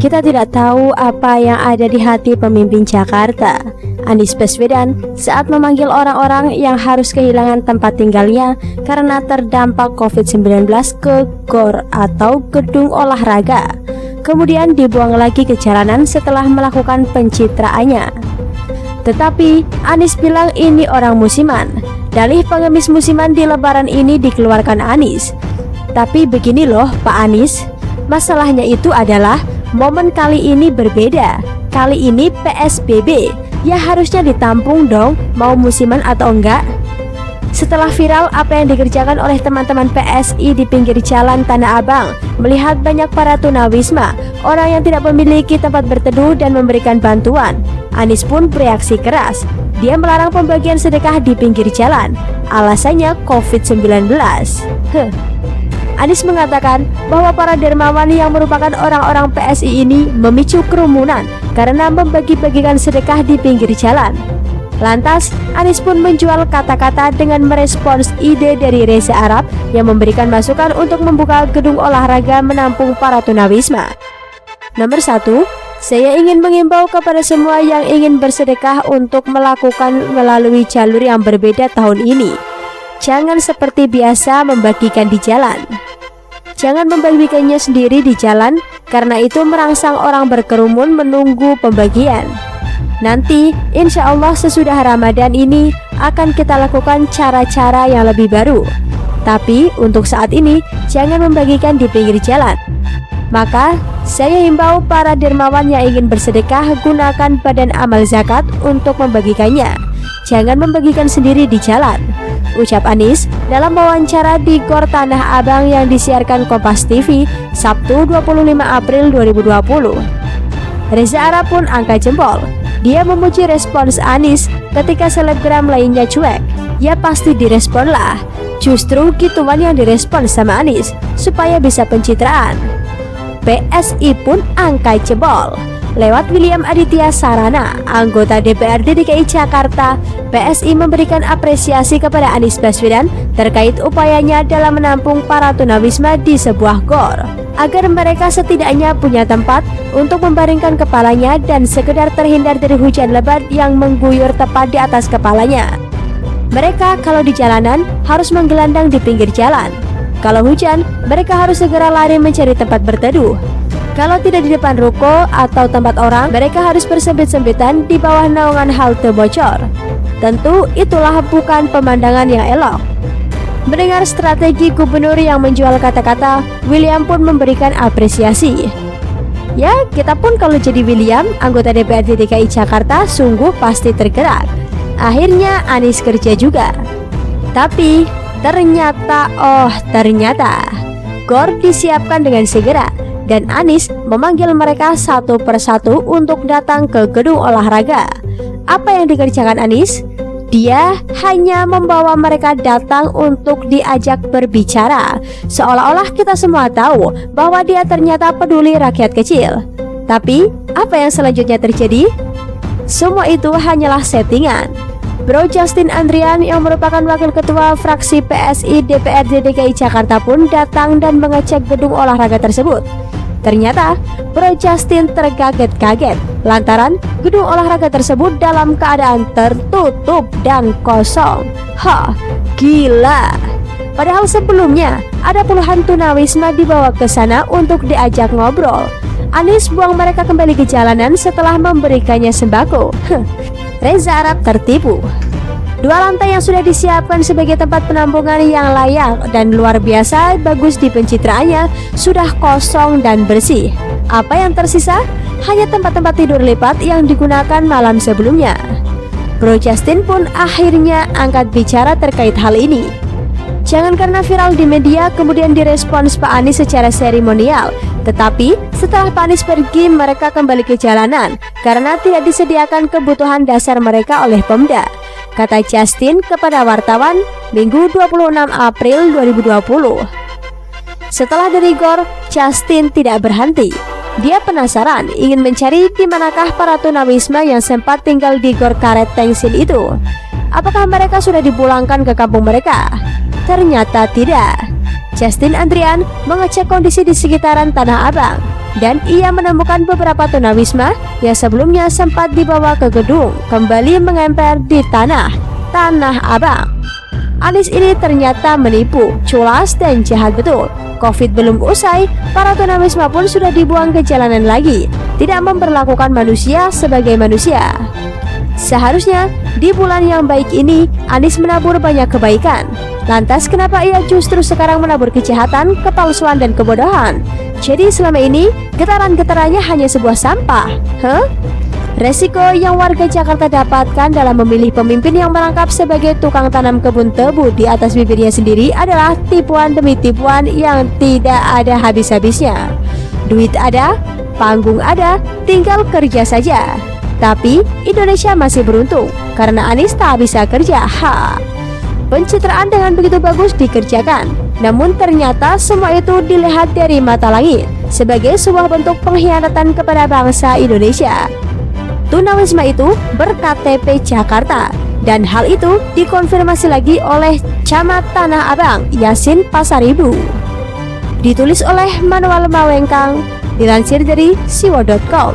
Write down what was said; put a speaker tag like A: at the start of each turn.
A: Kita tidak tahu apa yang ada di hati pemimpin Jakarta, Anies Baswedan, saat memanggil orang-orang yang harus kehilangan tempat tinggalnya karena terdampak COVID-19 ke GOR atau gedung olahraga, kemudian dibuang lagi ke jalanan setelah melakukan pencitraannya. Tetapi Anies bilang ini orang musiman. Dalih pengemis musiman di lebaran ini dikeluarkan Anies. Tapi begini loh Pak Anies, masalahnya itu adalah momen kali ini berbeda. Kali ini PSBB, ya harusnya ditampung dong, mau musiman atau enggak. Setelah viral apa yang dikerjakan oleh teman-teman PSI di pinggir jalan Tanah Abang, melihat banyak para tunawisma, orang yang tidak memiliki tempat berteduh dan memberikan bantuan, Anies pun bereaksi keras. Dia melarang pembagian sedekah di pinggir jalan, alasannya COVID-19. Anies mengatakan bahwa para dermawan yang merupakan orang-orang PSI ini memicu kerumunan karena membagi-bagikan sedekah di pinggir jalan. Lantas, Anies pun menjual kata-kata dengan merespons ide dari Reza Arab yang memberikan masukan untuk membuka gedung olahraga menampung para tunawisma. Nomor 1, saya ingin mengimbau kepada semua yang ingin bersedekah untuk melakukan melalui jalur yang berbeda tahun ini. Jangan seperti biasa membagikan di jalan. Jangan membagikannya sendiri di jalan karena itu merangsang orang berkerumun menunggu pembagian. Nanti insya Allah sesudah Ramadan ini akan kita lakukan cara-cara yang lebih baru. Tapi untuk saat ini jangan membagikan di pinggir jalan. Maka saya himbau para dermawan yang ingin bersedekah gunakan badan amal zakat untuk membagikannya. Jangan membagikan sendiri di jalan, ucap Anies dalam wawancara di GOR Tanah Abang yang disiarkan Kompas TV Sabtu 25 April 2020. Reza Arab pun angkat jempol. Dia memuji respons Anies ketika selebgram lainnya cuek. Ya pasti direspon lah. Justru gituan yang direspon sama Anies supaya bisa pencitraan. PSI pun angkat jempol. Lewat William Aditya Sarana, anggota DPRD DKI Jakarta, PSI memberikan apresiasi kepada Anies Baswedan terkait upayanya dalam menampung para tunawisma di sebuah GOR, agar mereka setidaknya punya tempat untuk membaringkan kepalanya dan sekedar terhindar dari hujan lebat yang mengguyur tepat di atas kepalanya. Mereka kalau di jalanan harus menggelandang di pinggir jalan. Kalau hujan, mereka harus segera lari mencari tempat berteduh. Kalau tidak di depan ruko atau tempat orang, mereka harus bersempit-sempitan di bawah naungan halte bocor. Tentu itulah bukan pemandangan yang elok. Mendengar strategi gubernur yang menjual kata-kata, William pun memberikan apresiasi. Ya, kita pun kalau jadi William, anggota DPRD DKI Jakarta, sungguh pasti tergerak. Akhirnya Anies kerja juga. Tapi ternyata GOR disiapkan dengan segera. Dan Anies memanggil mereka satu persatu untuk datang ke gedung olahraga. Apa yang dikerjakan Anies? Dia hanya membawa mereka datang untuk diajak berbicara, seolah-olah kita semua tahu bahwa dia ternyata peduli rakyat kecil. Tapi apa yang selanjutnya terjadi? Semua itu hanyalah settingan. Bro Justin Andrian yang merupakan wakil ketua fraksi PSI DPRD DKI Jakarta pun datang dan mengecek gedung olahraga tersebut. Ternyata Bro Justin terkaget-kaget lantaran gedung olahraga tersebut dalam keadaan tertutup dan kosong. Gila. Padahal sebelumnya ada puluhan tunawisma dibawa ke sana untuk diajak ngobrol. Anies buang mereka kembali ke jalanan setelah memberikannya sembako. Reza Arab tertipu. 2 lantai yang sudah disiapkan sebagai tempat penampungan yang layak dan luar biasa bagus di pencitraannya sudah kosong dan bersih. Apa yang tersisa? Hanya tempat-tempat tidur lipat yang digunakan malam sebelumnya. Bro Justin pun akhirnya angkat bicara terkait hal ini. Jangan karena viral di media kemudian direspons Pak Anies secara seremonial, tetapi setelah Pak Anies pergi mereka kembali ke jalanan karena tidak disediakan kebutuhan dasar mereka oleh Pemda, kata Justin kepada wartawan Minggu 26 April 2020. Setelah dari GOR, Justin tidak berhenti. Dia penasaran ingin mencari di manakah para tunawisma yang sempat tinggal di GOR Karet Tengsin itu. Apakah mereka sudah dipulangkan ke kampung mereka? Ternyata tidak. Justin Andrian mengecek kondisi di sekitaran Tanah Abang. dan ia menemukan beberapa tunawisma yang sebelumnya sempat dibawa ke gedung kembali mengemper di Tanah Abang. Anies ini ternyata menipu, culas dan jahat betul. Covid belum usai, para tunawisma pun sudah dibuang ke jalanan lagi, tidak memperlakukan manusia sebagai manusia. Seharusnya di bulan yang baik ini Anies menabur banyak kebaikan. Lantas kenapa ia justru sekarang menabur kejahatan, kepalsuan dan kebodohan? Jadi selama ini getaran-getarannya hanya sebuah sampah. Resiko yang warga Jakarta dapatkan dalam memilih pemimpin yang merangkap sebagai tukang tanam kebun tebu di atas bibirnya sendiri adalah tipuan demi tipuan yang tidak ada habis-habisnya. Duit ada, panggung ada, tinggal kerja saja. Tapi Indonesia masih beruntung karena Anies tak bisa kerja. Pencitraan dengan begitu bagus dikerjakan, namun ternyata semua itu dilihat dari mata langit sebagai sebuah bentuk pengkhianatan kepada bangsa Indonesia. Tunawisma itu ber-KTP Jakarta, dan hal itu dikonfirmasi lagi oleh Camat Tanah Abang Yasin Pasaribu. Ditulis oleh Manuel Mawengkang, dilansir dari siwo.com.